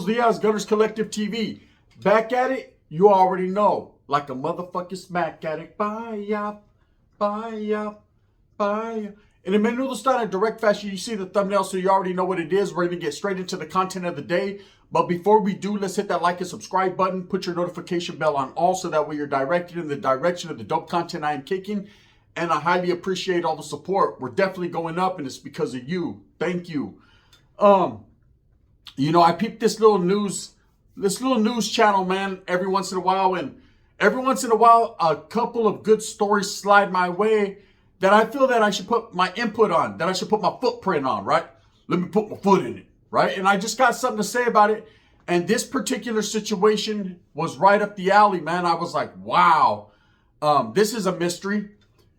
Buenos dias, Gunners Collective TV. Back at it, you already know. Like a motherfucking smack addict. Bye. In the menudo style in direct fashion, you see the thumbnail, so you already know what it is. We're going to get straight into the content of the day. But before we do, let's hit that like and subscribe button. Put your notification bell on all so that way you're directed in the direction of the dope content I am kicking. And I highly appreciate all the support. We're definitely going up, and it's because of you. Thank you. I peep this little news channel, man, every once in a while, and every once in a while, a couple of good stories slide my way that I feel that I should put my input on, that I should put my footprint on, right? Let me put my foot in it, right? And I just got something to say about it. And this particular situation was right up the alley, man. I was like, wow, this is a mystery.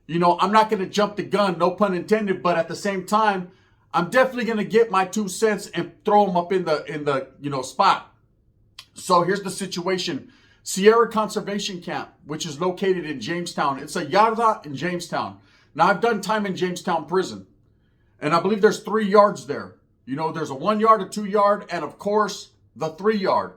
I'm not going to jump the gun, no pun intended, but at the same time, I'm definitely going to get my 2 cents and throw them up in the spot. So here's the situation. Sierra Conservation Camp, which is located in Jamestown. It's a yarda in Jamestown. Now, I've done time in Jamestown prison, and I believe there's 3 yards there. There's a 1 yard, a 2 yard, and of course, the 3 yard.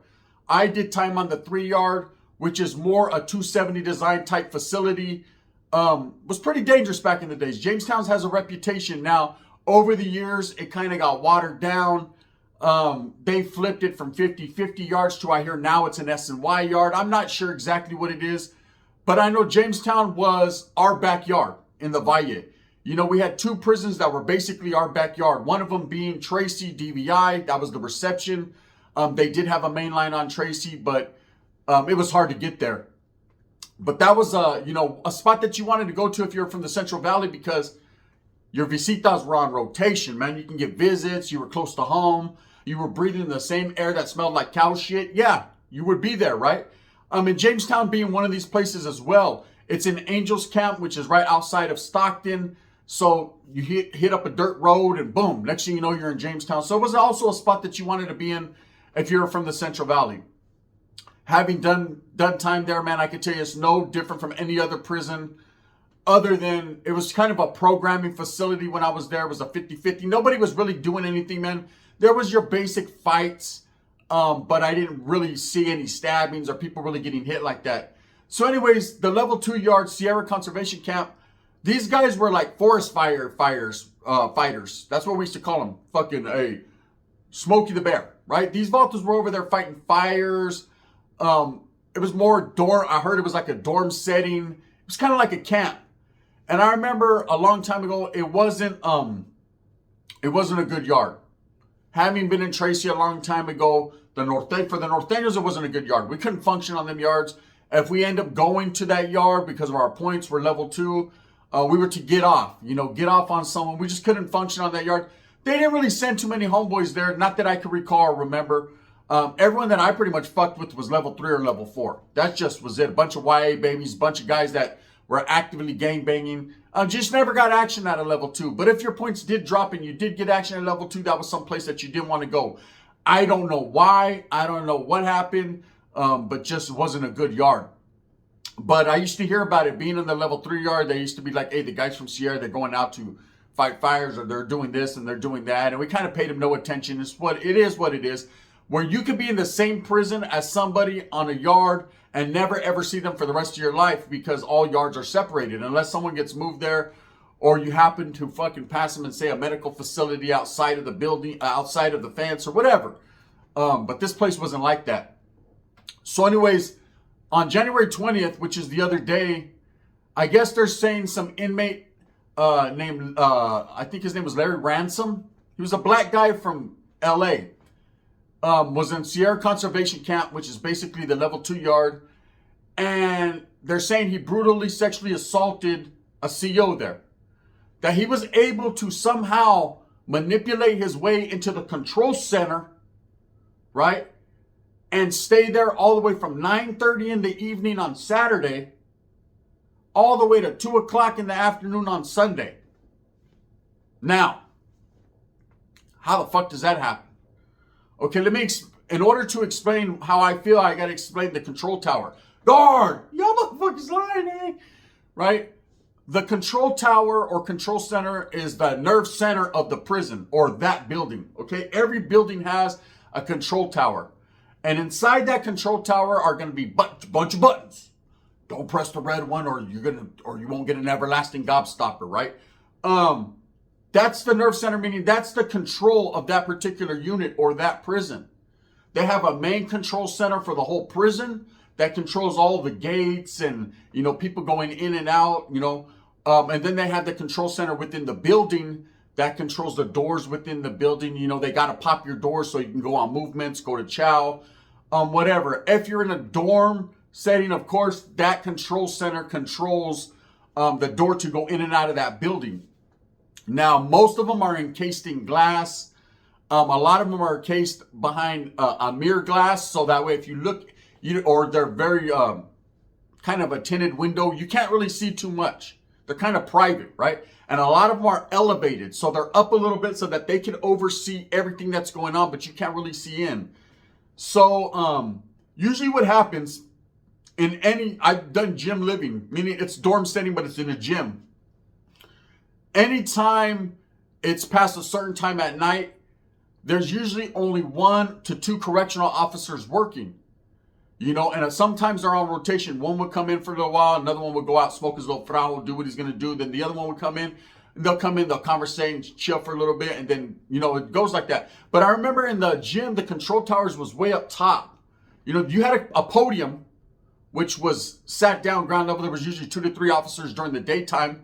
I did time on the 3 yard, which is more a 270 design type facility. Was pretty dangerous back in the days. Jamestown has a reputation now. Over the years, it kind of got watered down. They flipped it from 50 yards to, I hear now it's an S&Y yard. I'm not sure exactly what it is, but I know Jamestown was our backyard in the Valle. We had 2 prisons that were basically our backyard. One of them being Tracy DVI. That was the reception. They did have a main line on Tracy, but it was hard to get there. But that was a spot that you wanted to go to if you're from the Central Valley, because your visitas were on rotation, man. You can get visits. You were close to home. You were breathing the same air that smelled like cow shit. Yeah, you would be there, right? In Jamestown being one of these places as well. It's in Angels Camp, which is right outside of Stockton. So you hit up a dirt road and boom, next thing you know, you're in Jamestown. So it was also a spot that you wanted to be in if you're from the Central Valley. Having done time there, man, I can tell you it's no different from any other prison, other than it was kind of a programming facility when I was there. It was a 50-50. Nobody was really doing anything, man. There was your basic fights, but I didn't really see any stabbings or people really getting hit like that. So anyways, the level 2 yard Sierra Conservation Camp, these guys were like forest fighters. That's what we used to call them. Fucking Smokey the Bear, right? These vatos were over there fighting fires. It was more dorm. I heard it was like a dorm setting. It was kind of like a camp. And I remember a long time ago, it wasn't a good yard. Having been in Tracy a long time ago, for the Norteños, it wasn't a good yard. We couldn't function on them yards. If we end up going to that yard because of our points were level 2, we were to get off, get off on someone. We just couldn't function on that yard. They didn't really send too many homeboys there. Not that I could recall or remember. Everyone that I pretty much fucked with was level 3 or level 4. That just was it. A bunch of YA babies, a bunch of guys that were actively gangbanging. Just never got action at a level 2. But if your points did drop and you did get action at level 2, that was someplace that you didn't want to go. I don't know why. I don't know what happened, but just wasn't a good yard. But I used to hear about it being in the level 3 yard. They used to be like, hey, the guys from Sierra, they're going out to fight fires, or they're doing this and they're doing that. And we kind of paid them no attention. It is what it is. Where you could be in the same prison as somebody on a yard and never ever see them for the rest of your life, because all yards are separated unless someone gets moved there, or you happen to fucking pass them and say a medical facility outside of the building, outside of the fence or whatever. But this place wasn't like that. So anyways, on January 20th, which is the other day, I guess they're saying some inmate named, I think his name was Larry Ransom. He was a black guy from LA. Was in Sierra Conservation Camp, which is basically the level 2 yard. And they're saying he brutally sexually assaulted a CO there. That he was able to somehow manipulate his way into the control center, right? And stay there all the way from 9:30 in the evening on Saturday, all the way to 2 o'clock in the afternoon on Sunday. Now, how the fuck does that happen? Okay, in order to explain how I feel, I got to explain the control tower. Guard! Y'all motherfuckers lying, eh? Right? The control tower or control center is the nerve center of the prison or that building, okay? Every building has a control tower. And inside that control tower are going to be bunch of buttons. Don't press the red one or you won't get an everlasting gobstopper, right? That's the nerve center, meaning that's the control of that particular unit or that prison. They have a main control center for the whole prison that controls all the gates and, people going in and out, and then they have the control center within the building that controls the doors within the building. They got to pop your doors so you can go on movements, go to chow, whatever. If you're in a dorm setting, of course, that control center controls the door to go in and out of that building. Now, most of them are encased in glass. A lot of them are encased behind a mirror glass. So that way, if you look, or they're very kind of a tinted window, you can't really see too much. They're kind of private, right? And a lot of them are elevated. So they're up a little bit so that they can oversee everything that's going on, but you can't really see in. So usually what happens I've done gym living, meaning it's dorm setting, but it's in a gym. Anytime it's past a certain time at night, there's usually only 1 to 2 correctional officers working, and sometimes they're on rotation. One would come in for a little while, another one would go out, smoke his little frau, do what he's going to do. Then the other one would come in, they'll conversate and chill for a little bit. And then, it goes like that. But I remember in the gym, the control towers was way up top. You had a podium, which was sat down ground level. There was usually 2 to 3 officers during the daytime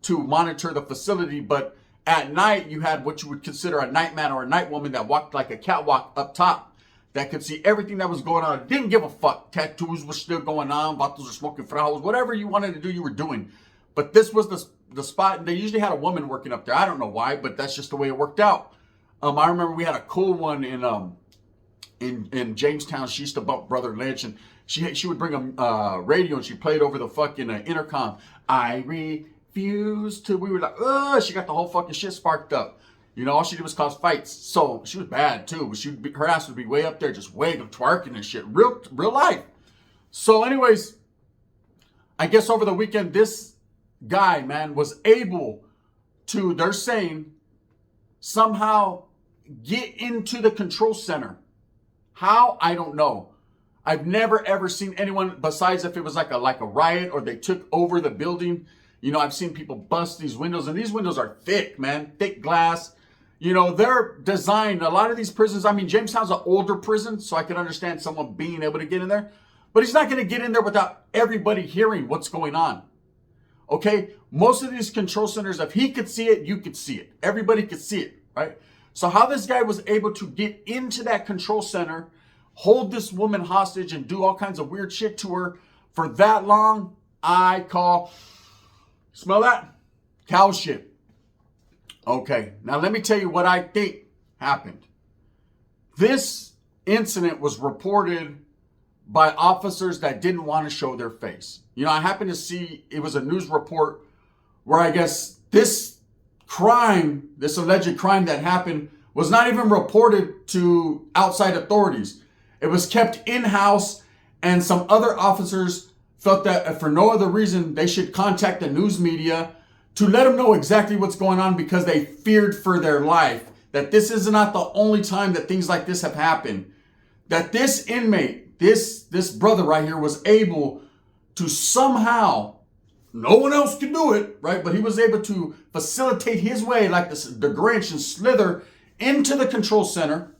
to monitor the facility. But at night, you had what you would consider a nightman or a night woman that walked like a catwalk up top that could see everything that was going on. Didn't give a fuck. Tattoos were still going on. Vatos were smoking frauds. Whatever you wanted to do, you were doing. But this was the spot. And they usually had a woman working up there. I don't know why, but that's just the way it worked out. I remember we had a cool one in Jamestown. She used to bump Brother Lynch, and she would bring a radio and she played over the fucking intercom. I refuse to. We were like, ugh. She got the whole fucking shit sparked up. All she did was cause fights. So she was bad too. But her ass would be way up there, just wiggling, twerking and shit. Real life. So, anyways, I guess over the weekend, this guy, man, was able to, they're saying, somehow get into the control center. How? I don't know. I've never ever seen anyone, besides if it was like a riot or they took over the building. I've seen people bust these windows, and these windows are thick, man, thick glass. They're designed, a lot of these prisons, Jamestown's an older prison, so I can understand someone being able to get in there, but he's not going to get in there without everybody hearing what's going on. Okay? Most of these control centers, if he could see it, you could see it. Everybody could see it, right? So how this guy was able to get into that control center, hold this woman hostage, and do all kinds of weird shit to her for that long, I call, smell that? Cow shit. Okay, now let me tell you what I think happened. This incident was reported by officers that didn't want to show their face. I happened to see, it was a news report where I guess this alleged crime that happened was not even reported to outside authorities. It was kept in-house, and some other officers felt that for no other reason, they should contact the news media to let them know exactly what's going on, because they feared for their life. That this is not the only time that things like this have happened. That this inmate, this brother right here, was able to somehow, no one else could do it, right? But he was able to facilitate his way like the Grinch and slither into the control center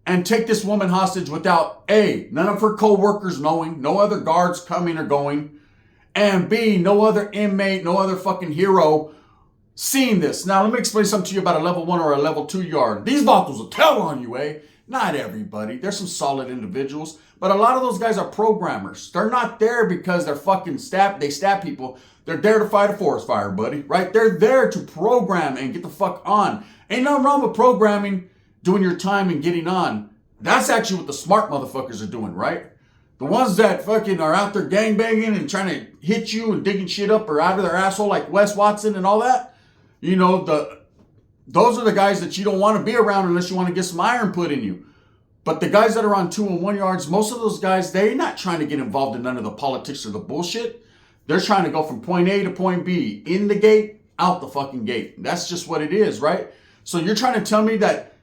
and take this woman hostage without A, none of her co-workers knowing, no other guards coming or going, and B, no other inmate, no other fucking hero seeing this. Now, let me explain something to you about a level 1 or a level 2 yard. These bottles will tell on you, eh? Not everybody. There's some solid individuals, but a lot of those guys are programmers. They're not there because they're fucking they stab people. They're there to fight a forest fire, buddy, right? They're there to program and get the fuck on. Ain't nothing wrong with programming, doing your time and getting on. That's actually what the smart motherfuckers are doing, right? The ones that fucking are out there gangbanging and trying to hit you and digging shit up or out of their asshole like Wes Watson and all that. Those are the guys that you don't want to be around unless you want to get some iron put in you. But the guys that are on 2 and 1 yards, most of those guys, they're not trying to get involved in none of the politics or the bullshit. They're trying to go from point A to point B, in the gate, out the fucking gate. That's just what it is, right? So you're trying to tell me that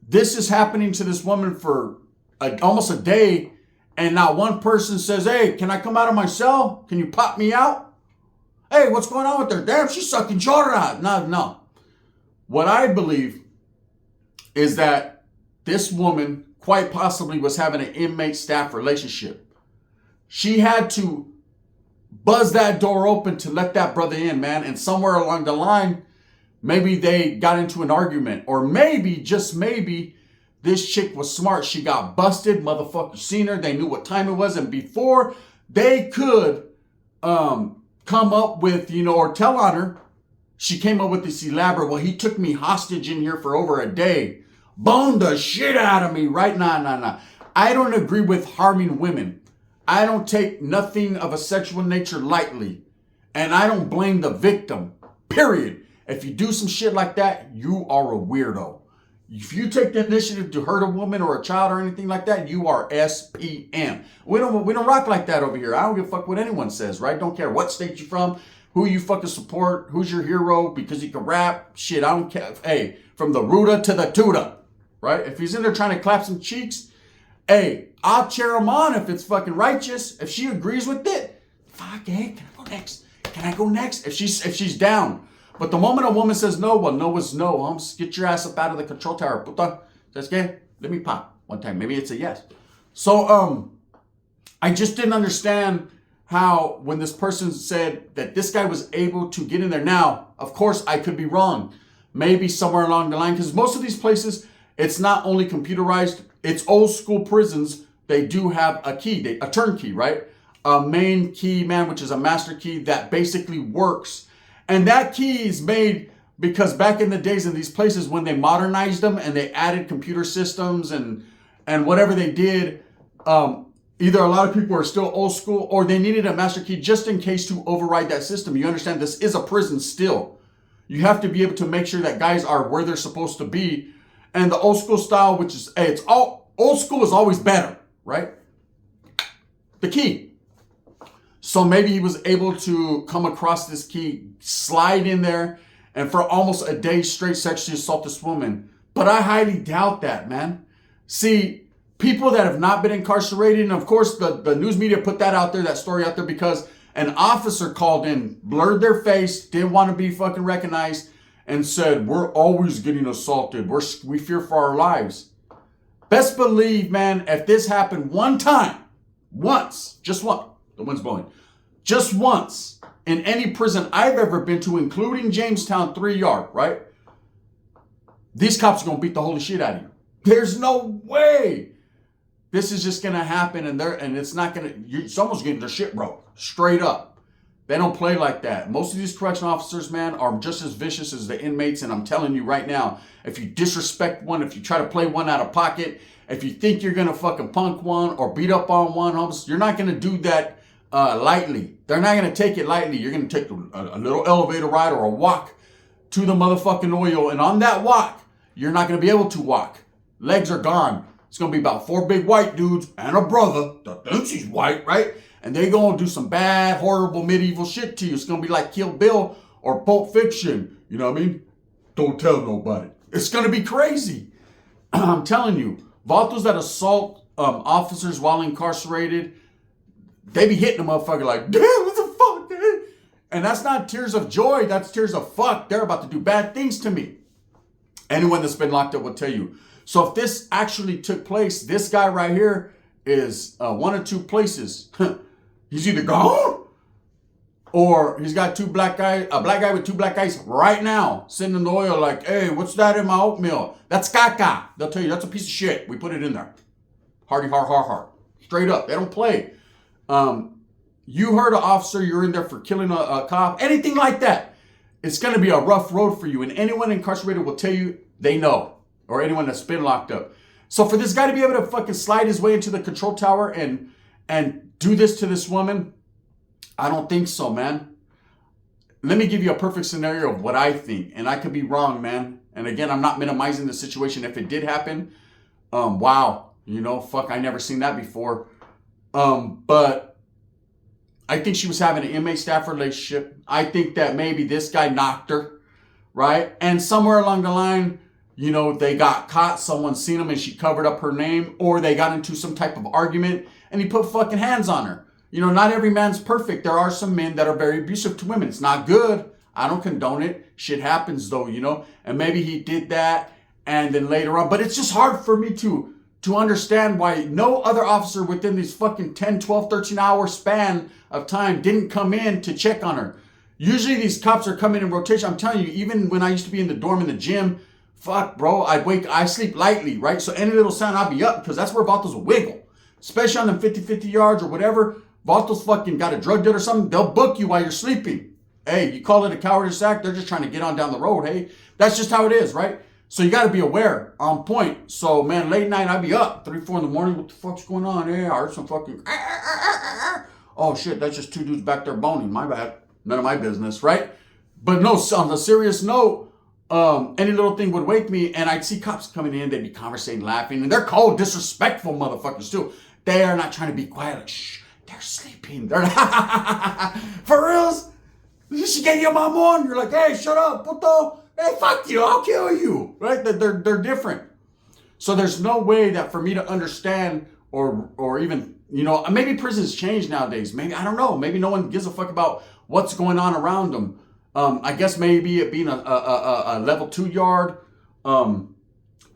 this is happening to this woman for almost a day, and not one person says, hey, can I come out of my cell? Can you pop me out? Hey, what's going on with her? Damn, she's sucking chorra. No. What I believe is that this woman quite possibly was having an inmate-staff relationship. She had to buzz that door open to let that brother in, man. And somewhere along the line, maybe they got into an argument. Or maybe, just maybe, this chick was smart. She got busted. Motherfuckers seen her. They knew what time it was. And before they could come up with, or tell on her, she came up with this elaborate, well, he took me hostage in here for over a day. Boned the shit out of me, right? Nah. I don't agree with harming women. I don't take nothing of a sexual nature lightly. And I don't blame the victim, period. If you do some shit like that, you are a weirdo. If you take the initiative to hurt a woman or a child or anything like that, you are SPM. We don't rock like that over here. I don't give a fuck what anyone says, right? Don't care what state you're from, who you fucking support, who's your hero, because he can rap. Shit, I don't care. Hey, from the Ruda to the Tuda, right? If he's in there trying to clap some cheeks, hey, I'll cheer him on if it's fucking righteous. If she agrees with it, fuck, hey, can I go next? Can I go next? If she's down. But the moment a woman says no, well, no is no. Homes, get your ass up out of the control tower. Puta, ¿sabes qué? Let me pop one time. Maybe it's a yes. So, I just didn't understand how when this person said that this guy was able to get in there. Now, of course, I could be wrong. Maybe somewhere along the line, because most of these places, it's not only computerized, it's old school prisons. They do have a key, a turnkey, right? A main key, man, which is a master key that basically works. And that key is made because back in the days in these places, when they modernized them and they added computer systems and whatever they did, either a lot of people are still old school or they needed a master key just in case to override that system. You understand this is a prison still. You have to be able to make sure that guys are where they're supposed to be. And the old school style, which is, hey, old school is always better, right? The key. So maybe he was able to come across this key, slide in there, and for almost a day straight sexually assault this woman. But I highly doubt that, man. See, people that have not been incarcerated, and of course the news media put that out there, that story out there, because an officer called in, blurred their face, didn't want to be fucking recognized, and said, we're always getting assaulted. We fear for our lives. Best believe, man, if this happened one time, once, just one, the wind's blowing, just once in any prison I've ever been to, including Jamestown 3-yard, right? These cops are going to beat the holy shit out of you. There's no way this is just going to happen and it's not going to, someone's getting their shit broke, straight up. They don't play like that. Most of these correction officers, man, are just as vicious as the inmates. And I'm telling you right now, if you disrespect one, if you try to play one out of pocket, if you think you're going to fucking punk one or beat up on one, you're not going to do that lightly. They're not going to take it lightly. You're going to take a little elevator ride or a walk to the motherfucking oil. And on that walk, you're not going to be able to walk. Legs are gone. It's going to be about 4 big white dudes and a brother that thinks he's white, right? And they going to do some bad, horrible, medieval shit to you. It's going to be like Kill Bill or Pulp Fiction. You know what I mean? Don't tell nobody. It's going to be crazy. I'm telling you. Vatos that assault officers while incarcerated, they be hitting a motherfucker like, damn, what the fuck, dude? And that's not tears of joy. That's tears of fuck. They're about to do bad things to me. Anyone that's been locked up will tell you. So if this actually took place, this guy right here is one of two places. He's either gone or he's got a black guy with 2 black guys right now sitting in the oil like, hey, what's that in my oatmeal? That's caca. They'll tell you that's a piece of shit. We put it in there. Hardy, har. Straight up. They don't play. You heard an officer, you're in there for killing a cop, anything like that. It's going to be a rough road for you. And anyone incarcerated will tell you they know, or anyone that's been locked up. So for this guy to be able to fucking slide his way into the control tower and do this to this woman, I don't think so, man. Let me give you a perfect scenario of what I think. And I could be wrong, man. And again, I'm not minimizing the situation. If it did happen, wow. Fuck, I never seen that before. But I think she was having an inmate-staff relationship. I think that maybe this guy knocked her, right? And somewhere along the line, you know, they got caught, someone seen them and she covered up her name, or they got into some type of argument and he put fucking hands on her. You know, not every man's perfect. There are some men that are very abusive to women. It's not good. I don't condone it. Shit happens though, you know, and maybe he did that and then later on, but it's just hard for me to understand why no other officer within these fucking 10, 12, 13 hour span of time didn't come in to check on her. Usually these cops are coming in rotation. I'm telling you, even when I used to be in the dorm in the gym, fuck, bro, I sleep lightly, right? So any little sound, I'll be up because that's where Vatos will wiggle. Especially on them 50-50 yards or whatever. Vatos fucking got a drug deal or something, they'll book you while you're sleeping. Hey, you call it a cowardice act, they're just trying to get on down the road, hey? That's just how it is, right? So you got to be aware, on point. So, man, late night, I'd be up, 3, 4 in the morning. What the fuck's going on? Hey, I heard some fucking... Oh, shit, that's just 2 dudes back there boning. My bad. None of my business, right? But no, on a serious note, any little thing would wake me, and I'd see cops coming in. They'd be conversating, laughing, and they're cold, disrespectful motherfuckers, too. They are not trying to be quiet. Like, shh, they're sleeping. They're for reals? She gave you my mom. You're like, hey, shut up, puto. Hey, fuck you, I'll kill you, right? They're different. So there's no way that for me to understand or even, you know, maybe prisons change nowadays. Maybe, I don't know. Maybe no one gives a fuck about what's going on around them. I guess maybe it being a level 2 yard,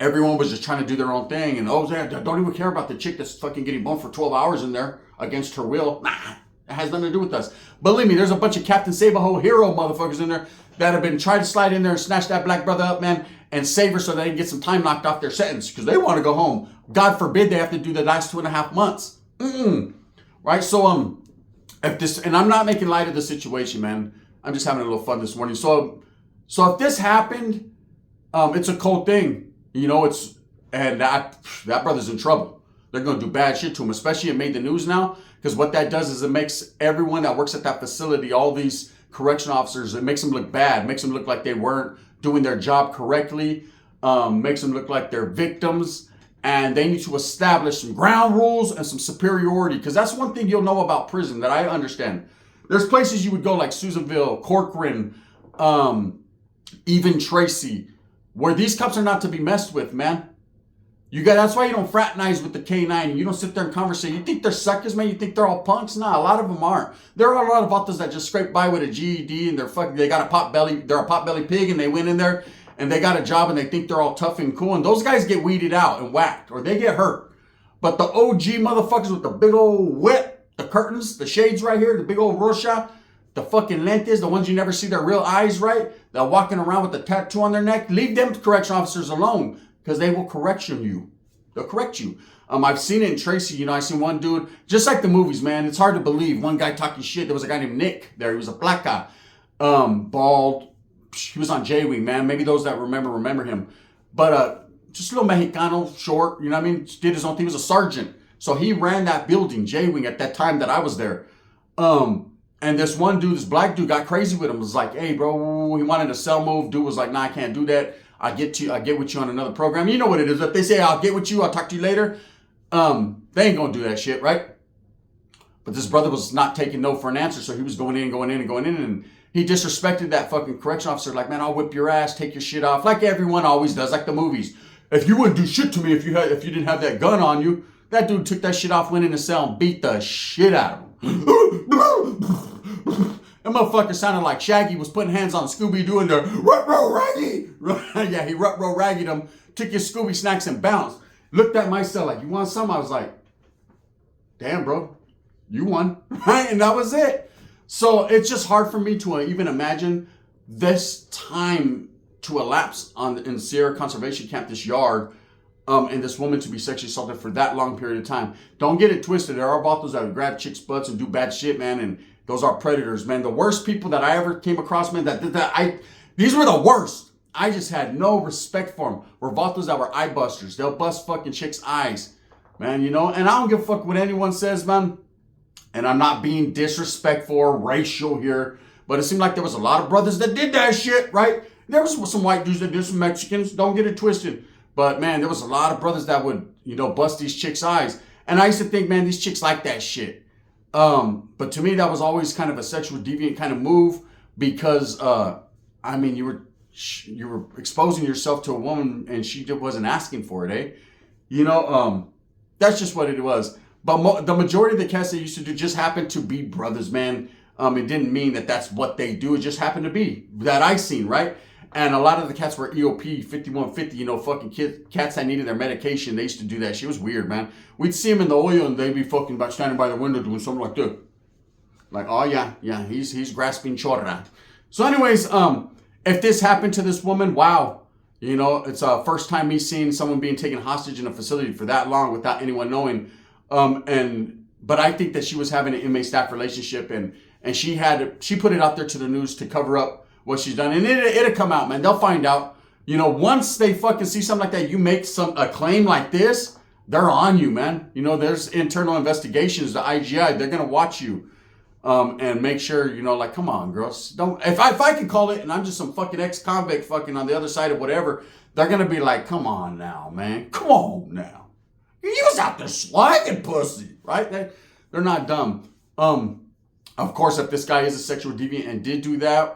everyone was just trying to do their own thing. And, oh, yeah, don't even care about the chick that's fucking getting bumped for 12 hours in there against her will. Nah, it has nothing to do with us. Believe me, there's a bunch of Captain Save-A-Ho hero motherfuckers in there that have been trying to slide in there and snatch that black brother up, man, and save her so they can get some time knocked off their sentence because they want to go home. God forbid they have to do the last 2.5 months. Right? So, if this, and I'm not making light of the situation, man. I'm just having a little fun this morning. So if this happened, it's a cold thing. You know, and that brother's in trouble. They're going to do bad shit to him, especially it made the news now. Because what that does is it makes everyone that works at that facility, all these correction officers, it makes them look bad, makes them look like they weren't doing their job correctly, makes them look like they're victims, and they need to establish some ground rules and some superiority, because that's one thing you'll know about prison that I understand. There's places you would go like Susanville, Corcoran, even Tracy, where these cops are not to be messed with, man. That's why you don't fraternize with the K9. You don't sit there and conversate. You think they're suckers, man? You think they're all punks? Nah, a lot of them aren't. There are a lot of autos that just scrape by with a GED and they got a pot belly. They're a pot belly pig and they went in there and they got a job and they think they're all tough and cool. And those guys get weeded out and whacked or they get hurt. But the OG motherfuckers with the big old whip, the curtains, the shades right here, the big old Rorschach, the fucking lentes, the ones you never see their real eyes, right? They're walking around with the tattoo on their neck. Leave them correction officers alone. Because they will correction you. They'll correct you. I've seen it in Tracy. You know, I seen one dude, just like the movies, man. It's hard to believe. One guy talking shit. There was a guy named Nick there. He was a black guy. Bald. He was on J-Wing, man. Maybe those that remember him. But just a little Mexicano, short. You know what I mean? Did his own thing. He was a sergeant. So he ran that building, J-Wing, at that time that I was there. And this one dude, this black dude, got crazy with him. Was like, hey, bro, he wanted a cell move. Dude was like, nah, I can't do that. I get with you on another program. You know what it is. If they say, I'll get with you, I'll talk to you later, they ain't gonna do that shit, right? But this brother was not taking no for an answer, so he was going in, and he disrespected that fucking correction officer, like, man, I'll whip your ass, take your shit off, like everyone always does, like the movies. If you wouldn't do shit to me if you didn't have that gun on you, that dude took that shit off, went in the cell, and beat the shit out of him. That motherfucker sounded like Shaggy was putting hands on Scooby-Doo and the rut-row raggy. Yeah, he rut-row raggied him, took his Scooby snacks and bounced. Looked at my cell like, you want some? I was like, damn, bro, you won. And that was it. So it's just hard for me to even imagine this time to elapse in Sierra Conservation Camp, this yard, and this woman to be sexually assaulted for that long period of time. Don't get it twisted. There are bottles that would grab chicks' butts and do bad shit, man, and those are predators, man. The worst people that I ever came across, man, these were the worst. I just had no respect for them. Were vatos that were eye busters. They'll bust fucking chicks' eyes, man, you know? And I don't give a fuck what anyone says, man. And I'm not being disrespectful or racial here, but it seemed like there was a lot of brothers that did that shit, right? There was some white dudes that did, some Mexicans. Don't get it twisted. But, man, there was a lot of brothers that would, you know, bust these chicks' eyes. And I used to think, man, these chicks like that shit. But to me, that was always kind of a sexual deviant kind of move because, I mean, you were exposing yourself to a woman and she wasn't asking for it, eh? You know, that's just what it was. But the majority of the cats they used to do just happened to be brothers, man. It didn't mean that that's what they do. It just happened to be that I seen, right? And a lot of the cats were EOP 5150, you know, fucking cats that needed their medication. They used to do that. She was weird, man. We'd see them in the oil and they'd be fucking about standing by the window doing something like this. Like, oh yeah, he's grasping chorra. So anyways, if this happened to this woman, wow. You know, it's first time me seeing someone being taken hostage in a facility for that long without anyone knowing. But I think that she was having an inmate staff relationship and she put it out there to the news to cover up what she's done. And it'll come out, man. They'll find out. You know, once they fucking see something like that, you make a claim like this, they're on you, man. You know, there's internal investigations, the IGI, they're going to watch you. And make sure, you know, like, come on, girls. Don't, if I can call it and I'm just some fucking ex-convict fucking on the other side of whatever, they're going to be like, come on now, man. Come on now. You was out there slagging pussy, right? They're not dumb. Of course, if this guy is a sexual deviant and did do that,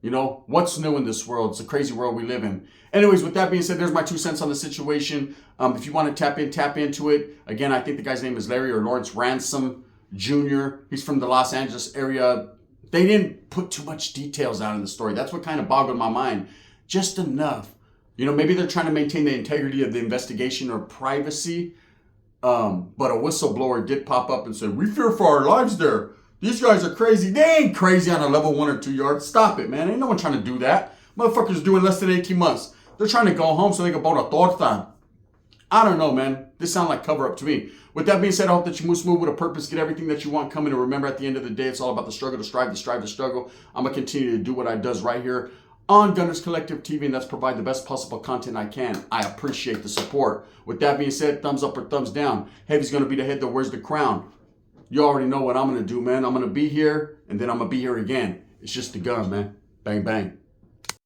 you know, what's new in this world? It's a crazy world we live in. Anyways, with that being said, there's my 2 cents on the situation. If you want to tap into it. Again, I think the guy's name is Larry or Lawrence Ransom Jr. He's from the Los Angeles area. They didn't put too much details out in the story. That's what kind of boggled my mind. Just enough. You know, maybe they're trying to maintain the integrity of the investigation or privacy. But a whistleblower did pop up and said, we fear for our lives there. These guys are crazy. They ain't crazy on a level 1 or 2 yard. Stop it, man. Ain't no one trying to do that. Motherfuckers doing less than 18 months. They're trying to go home so they can board a torta. I don't know, man. This sounds like cover up to me. With that being said, I hope that you move smooth with a purpose, get everything that you want coming, and remember at the end of the day, it's all about the struggle, to strive, to struggle. I'm going to continue to do what I does right here on Gunners Collective TV, and that's provide the best possible content I can. I appreciate the support. With that being said, thumbs up or thumbs down. Heavy's going to be the head that wears the crown. You already know what I'm going to do, man. I'm going to be here, and then I'm going to be here again. It's just the gun, man. Bang, bang.